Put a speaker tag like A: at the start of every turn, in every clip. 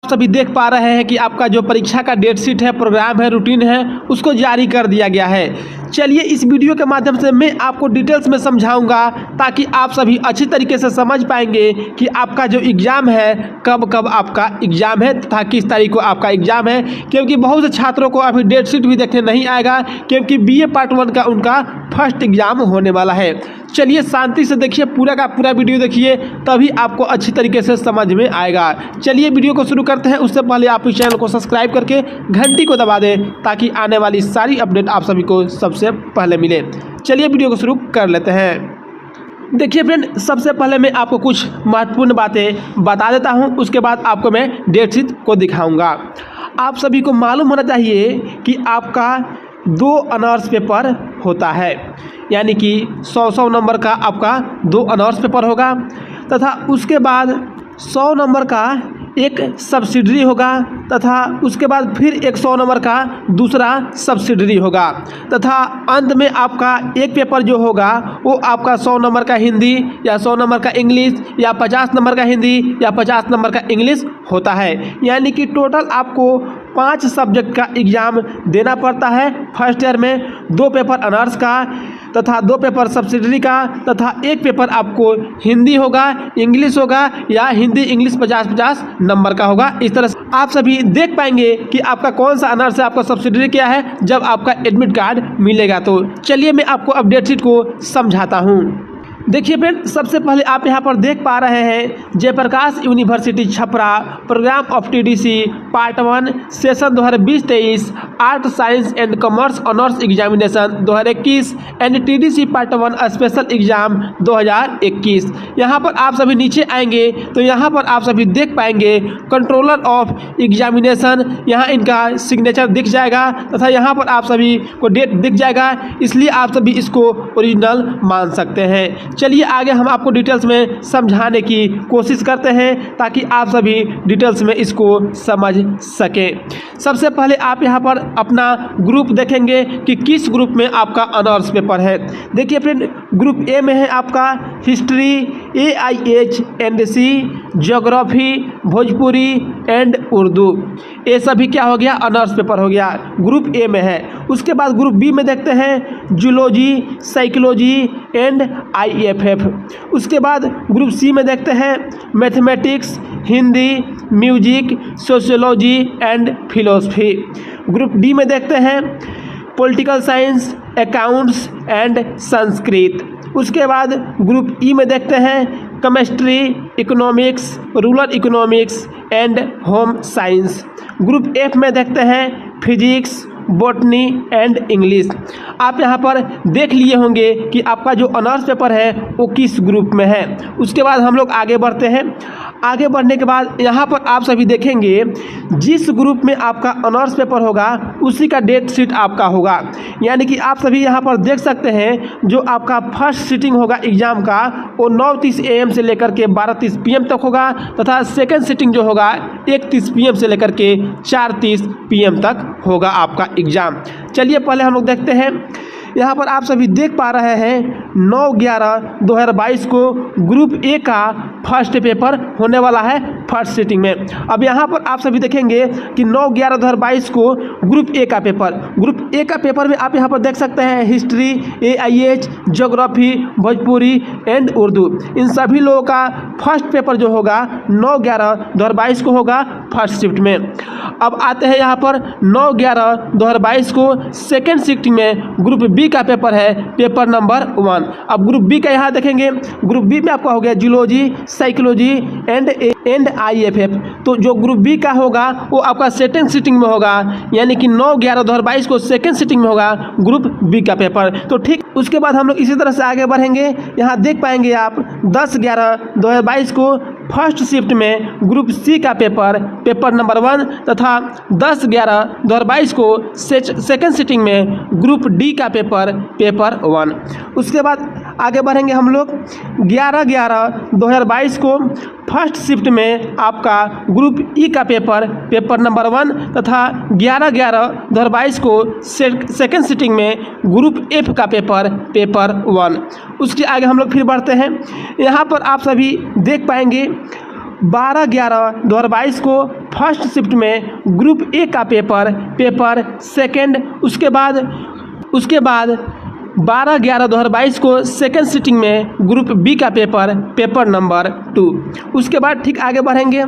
A: सभी देख पा रहे हैं कि आपका जो परीक्षा का डेट शीट है, प्रोग्राम है, रूटीन है, उसको जारी कर दिया गया है। चलिए इस वीडियो के माध्यम से मैं आपको डिटेल्स में समझाऊंगा ताकि आप सभी अच्छी तरीके से समझ पाएंगे कि आपका जो एग्ज़ाम है कब कब आपका एग्ज़ाम है तथा किस तारीख को आपका एग्ज़ाम है। क्योंकि बहुत से छात्रों को अभी डेट शीट भी देखने नहीं आएगा, क्योंकि बीए पार्ट 1 का उनका फर्स्ट एग्ज़ाम होने वाला है। चलिए शांति से देखिए, पूरा का पूरा वीडियो देखिए, तभी आपको अच्छी तरीके से समझ में आएगा। चलिए वीडियो को शुरू करते हैं। उससे पहले आप इस चैनल को सब्सक्राइब करके घंटी को दबा दें ताकि आने वाली सारी अपडेट आप सभी को सबसे पहले मिले। चलिए वीडियो को शुरू कर लेते हैं। देखिए फ्रेंड, सबसे पहले मैं आपको कुछ महत्वपूर्ण बातें बता देता हूं, उसके बाद आपको मैं डेट शीट को दिखाऊंगा। आप सभी को मालूम होना चाहिए कि आपका 2 ऑनर्स पेपर होता है, यानी कि 100 नंबर का आपका 2 ऑनर्स पेपर होगा तथा उसके बाद 100 नंबर का एक सब्सिडरी होगा तथा उसके बाद फिर 100 नंबर का दूसरा सब्सिडरी होगा तथा अंत में आपका एक पेपर जो होगा वो आपका 100 नंबर का हिंदी या 100 नंबर का इंग्लिश या 50 नंबर का हिंदी या 50 नंबर का इंग्लिश होता है। यानी कि टोटल आपको 5 सब्जेक्ट का एग्ज़ाम देना पड़ता है फर्स्ट ईयर में। 2 पेपर ऑनर्स का तथा 2 पेपर सब्सिडरी का तथा एक पेपर आपको हिंदी होगा, इंग्लिश होगा या हिंदी इंग्लिश 50-50 नंबर का होगा। इस तरह से आप सभी देख पाएंगे कि आपका कौन सा ऑनर्स है, आपका सब्सिडरी क्या है जब आपका एडमिट कार्ड मिलेगा। तो चलिए मैं आपको अपडेट शीट को समझाता हूँ। देखिए फ्रेंड, सबसे पहले आप यहाँ पर देख पा रहे हैं Jayprakash university Chhapra programme of TDC part 1 session 2020-23 art science and commerce honours examination 2021 and TDC part 1 special exam 2021। यहाँ पर आप सभी नीचे आएंगे तो यहाँ पर आप सभी देख पाएंगे कंट्रोलर ऑफ एग्जामिनेशन, यहाँ इनका सिग्नेचर दिख जाएगा तथा यहाँ पर आप सभी को डेट दिख जाएगा, इसलिए आप सभी इसको ओरिजिनल मान सकते हैं। चलिए आगे हम आपको डिटेल्स में समझाने की कोशिश करते हैं ताकि आप सभी डिटेल्स में इसको समझ सकें। सबसे पहले आप यहाँ पर अपना ग्रुप देखेंगे कि किस ग्रुप में आपका ऑनर्स पेपर है। देखिए फ्रेंड, ग्रुप ए में है आपका history, AIH and C, geography, Bhojpuri and Urdu. ये सभी क्या हो गया, ऑनर्स पेपर हो गया, ग्रुप ए में है। उसके बाद ग्रुप बी में देखते हैं जूलॉजी, साइकोलॉजी एंड IFF। उसके बाद ग्रुप सी में देखते हैं mathematics, Hindi, music, sociology and philosophy. Group D में देखते हैं political science, accounts and Sanskrit. उसके बाद ग्रुप ई में देखते हैं chemistry, economics, rural economics and home science. Group F में देखते हैं फिजिक्स, बॉटनी एंड इंग्लिश। आप यहाँ पर देख लिए होंगे कि आपका जो ऑनर्स पेपर है वो किस ग्रुप में है। उसके बाद हम लोग आगे बढ़ते हैं। आगे बढ़ने के बाद यहाँ पर आप सभी देखेंगे जिस ग्रुप में आपका ऑनर्स पेपर होगा उसी का डेट शीट आपका होगा। यानी कि आप सभी यहाँ पर देख सकते हैं जो आपका फर्स्ट सीटिंग होगा एग्ज़ाम का वो 9:30 AM से लेकर के 12:30 PM तक होगा तथा सेकेंड सीटिंग जो होगा 1:30 PM से लेकर के 4:30 PM तक होगा आपका एग्ज़ाम। चलिए पहले हम लोग देखते हैं। यहाँ पर आप सभी देख पा रहे हैं 9/11/2022 को ग्रुप ए का फर्स्ट पेपर होने वाला है फर्स्ट सीटिंग में। अब यहाँ पर आप सभी देखेंगे कि 9/11/2022 को ग्रुप ए का पेपर में आप यहाँ पर देख सकते हैं history, AIH, geography, Bhojpuri and Urdu. इन सभी लोगों का फर्स्ट पेपर जो होगा 9/11/2022 को होगा फर्स्ट शिफ्ट में। अब आते हैं यहाँ पर 9/11/2022 को सेकेंड शिफ्ट में ग्रुप बी का पेपर है, पेपर नंबर 1। अब ग्रुप बी का यहाँ देखेंगे, ग्रुप बी में आपका हो गया जूलॉजी, साइकोलॉजी एंड IFF। तो जो ग्रुप बी का होगा वो आपका सेकेंड सीटिंग में होगा, यानी कि 9/11/2022 को सेकेंड सीटिंग में होगा ग्रुप बी का पेपर। तो ठीक उसके बाद हम लोग इसी तरह से आगे बढ़ेंगे। यहाँ देख पाएंगे आप 10/11/2022 को फर्स्ट शिफ्ट में ग्रुप सी का पेपर नंबर 1 तथा 10/11/2022 को सेकेंड सीटिंग में ग्रुप डी का पेपर 1। उसके बाद आगे बढ़ेंगे हम लोग 11/11/2022 को फर्स्ट शिफ्ट में आपका ग्रुप ई का पेपर नंबर 1 तथा 11/11/2022 को सेकेंड सीटिंग में ग्रुप एफ का पेपर 1। उसके आगे हम लोग फिर बढ़ते हैं। यहाँ पर आप सभी देख पाएंगे 12/11/2022 को फर्स्ट शिफ्ट में ग्रुप ए का पेपर सेकंड, उसके बाद 12/11/2022 को सेकंड सिटिंग में ग्रुप बी का पेपर नंबर 2। उसके बाद ठीक आगे बढ़ेंगे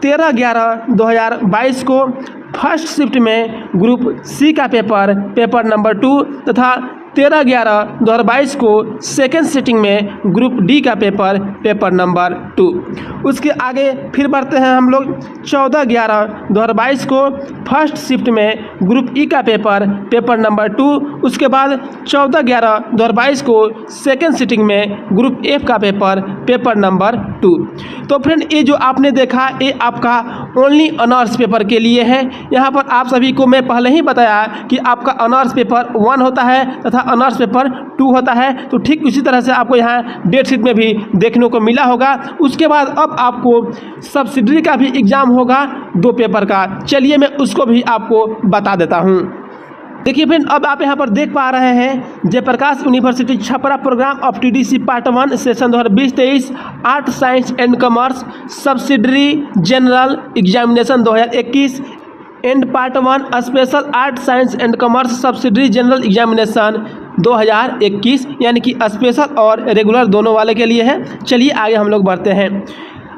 A: 13/11/2022 को फर्स्ट शिफ्ट में ग्रुप सी का पेपर नंबर 2 तथा 13/11/2022 को सेकेंड सिटिंग में ग्रुप डी का पेपर नंबर 2। उसके आगे फिर बढ़ते हैं हम लोग 14/11/2022 को फर्स्ट शिफ्ट में ग्रुप ई का पेपर नंबर 2। उसके बाद 14/11/2022 को सेकेंड सिटिंग में ग्रुप एफ का पेपर नंबर 2। तो फ्रेंड, ये जो आपने देखा ये आपका ओनली ऑनर्स पेपर के लिए है। यहाँ पर आप सभी को मैं पहले ही बताया कि आपका ऑनर्स पेपर 1 होता है तथा ऑनर्स पेपर 2 होता है। तो ठीक उसी तरह से आपको यहाँ डेट शीट में भी देखने को मिला होगा। उसके बाद अब आपको सब्सिडरी का भी एग्जाम होगा 2 पेपर का। चलिए मैं उसको भी आपको बता देता हूँ। देखिए फ्रेंड, अब आप यहाँ पर देख पा रहे हैं Jayprakash university Chhapra programme of TDC part 1 session 2020-23 art science and commerce subsidiary general examination 2021 and part 1 special art science and commerce subsidiary general examination 2021, यानी कि स्पेशल और रेगुलर दोनों वाले के लिए है। चलिए आगे हम लोग बढ़ते हैं।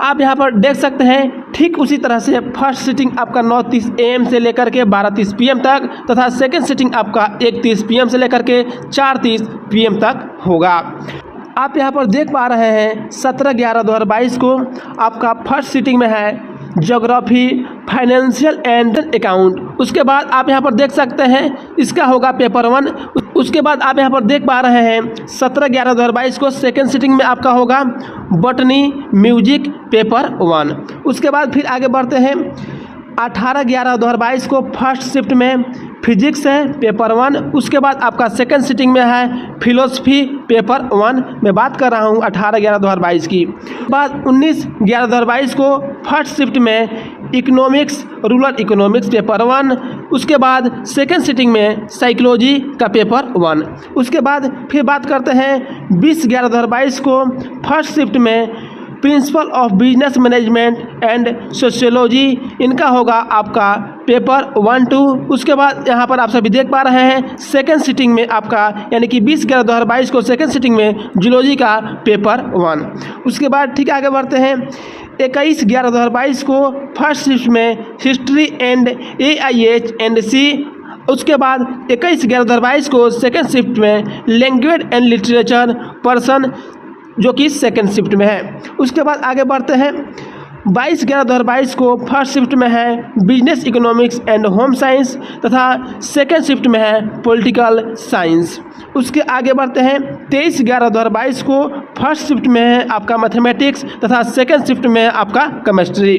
A: आप यहाँ पर देख सकते हैं ठीक उसी तरह से फर्स्ट सिटिंग आपका 9:30 AM से लेकर के 12:30 PM तक तथा सेकंड सिटिंग आपका 1:30 PM से लेकर के 4:30 PM तक होगा। आप यहाँ पर देख पा रहे हैं 17/11/2022 को आपका फर्स्ट सिटिंग में है ज्योग्राफी, फाइनेंशियल एंड अकाउंट। उसके बाद आप यहाँ पर देख सकते हैं इसका होगा पेपर 1। उसके बाद आप यहाँ पर देख पा रहे हैं 17/11/2022 को सेकेंड सिटिंग में आपका होगा बॉटनी म्यूजिक पेपर 1। उसके बाद फिर आगे बढ़ते हैं 18/11/2022 को फर्स्ट शिफ्ट में फिजिक्स है पेपर 1। उसके बाद आपका सेकंड सिटिंग में है फिलोसफी पेपर 1। मैं बात कर रहा हूँ 18/11/2022 की। बाद 19/11/2022 को फर्स्ट शिफ्ट में इकोनॉमिक्स रूरल इकोनॉमिक्स पेपर 1। उसके बाद सेकंड सिटिंग में साइकोलॉजी का पेपर 1। उसके बाद फिर बात करते हैं 20/11/2022 को फर्स्ट शिफ्ट में principle of business management and sociology, इनका होगा आपका पेपर 1-2। उसके बाद यहाँ पर आप सभी देख पा रहे हैं सेकेंड सिटिंग में आपका यानी कि 20/11/2022 को सेकेंड सिटिंग में जूलॉजी का पेपर 1। उसके बाद ठीक आगे बढ़ते हैं 21/11/2022 को फर्स्ट शिफ्ट में हिस्ट्री एंड AIH&C। उसके बाद 21/11/2022 को सेकेंड शिफ्ट में लैंग्वेज एंड लिटरेचर पर्सन, जो कि सेकेंड शिफ्ट में है। उसके बाद आगे बढ़ते हैं 22/11/2022 को फर्स्ट शिफ्ट में है business economics and home science तथा सेकेंड शिफ्ट में है पॉलिटिकल साइंस। उसके आगे बढ़ते हैं 23/11/2022 को फर्स्ट शिफ्ट में है आपका मैथमेटिक्स तथा सेकेंड शिफ्ट में है आपका केमिस्ट्री।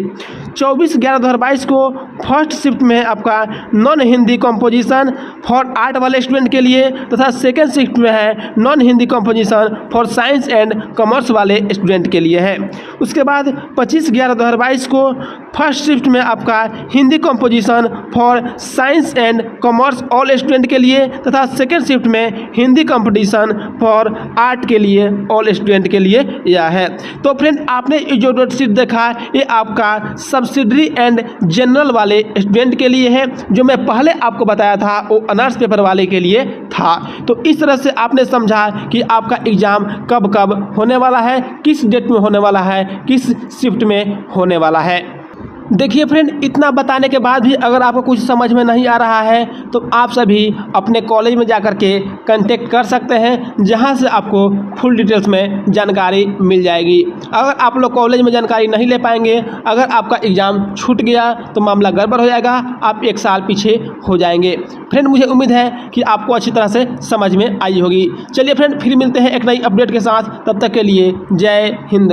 A: 24/11/2022 को फर्स्ट शिफ्ट में है आपका non Hindi composition for art वाले स्टूडेंट के लिए तथा सेकेंड शिफ्ट में है non Hindi composition for science and commerce वाले स्टूडेंट के लिए है। उसके बाद 25/11/2022 को फर्स्ट शिफ्ट में आपका Hindi composition for science and commerce all student के लिए तथा सेकेंड शिफ्ट में हिंदी कंपटीशन फॉर आर्ट के लिए ऑल स्टूडेंट के लिए यह है। तो फ्रेंड, आपने जो डेट शीट देखा ये आपका सब्सिडरी एंड जनरल वाले स्टूडेंट के लिए है। जो मैं पहले आपको बताया था वो ऑनर्स पेपर वाले के लिए था। तो इस तरह से आपने समझा कि आपका एग्ज़ाम कब कब होने वाला है, किस डेट में होने वाला है, किस शिफ्ट में होने वाला है। देखिए फ्रेंड, इतना बताने के बाद भी अगर आपको कुछ समझ में नहीं आ रहा है तो आप सभी अपने कॉलेज में जाकर के कांटेक्ट कर सकते हैं, जहां से आपको फुल डिटेल्स में जानकारी मिल जाएगी। अगर आप लोग कॉलेज में जानकारी नहीं ले पाएंगे, अगर आपका एग्ज़ाम छूट गया तो मामला गड़बड़ हो जाएगा, आप 1 साल पीछे हो जाएंगे। फ्रेंड, मुझे उम्मीद है कि आपको अच्छी तरह से समझ में आई होगी। चलिए फ्रेंड, फिर मिलते हैं एक नई अपडेट के साथ। तब तक के लिए जय हिंद।